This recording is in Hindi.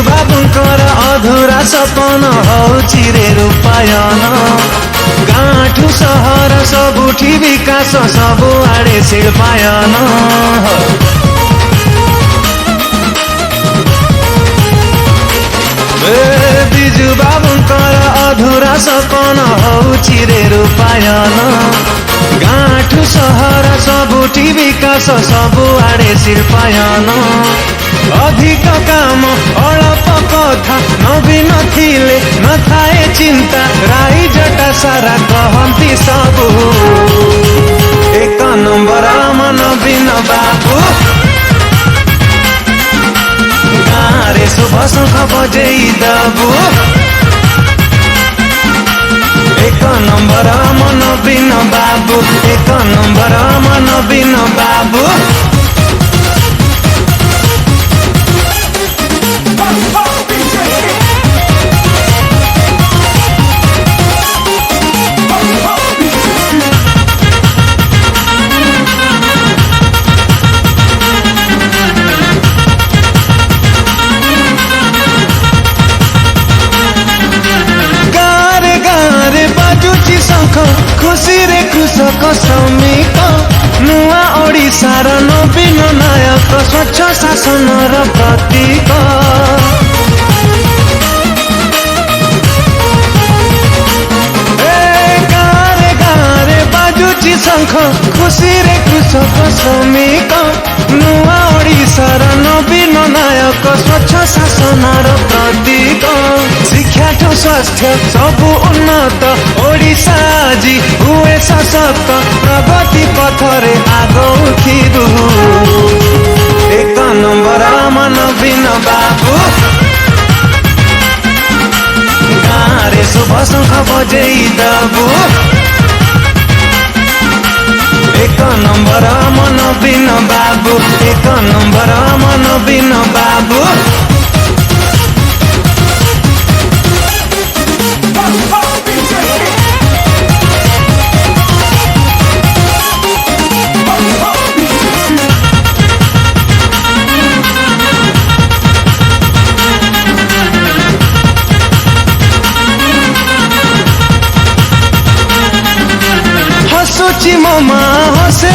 बाबुंकर अधूरा सपन हौची रे रूपायन गाँठु सहर सबुठी विकास सबुआडे शिल्पायन बिजु बाबुंकर अधूरा सपन हौची रे रूपायन गाँठु सहर सबुठी विकास सबुआडे शिल्पायन अधिक काम अल्प कथा नवीन थिले न थाए चिंता राई जटा सारा कहती सबु एक नंबर आम नवीन बाबू गाँरे शुभ शंख बजेई दबु एक नंबर आम नवीन बाबू एक नंबर आम नवीन बाबू खुशी रे कृषक श्रमिक नुआ ओडिशार नवीन नायक स्वच्छ शासनर प्रतीक गाँरे बाजुची शंख खुशी रे कृषक श्रमिक नुआ ओडिशार नवीन नायक स्वच्छ शासनर प्रतीक शिक्षाठु स्वास्थ्य सबु उन्नत ओडिशा जी हुए सशक्त प्रगति पथरे आगौथिबु एक नंबर आम नवीन बाबू गाँरे शुभ शंख बजेई दबु एक नंबर आम नवीन बाबू एक नंबर आम नवीन बाबू हसुची ममा हसे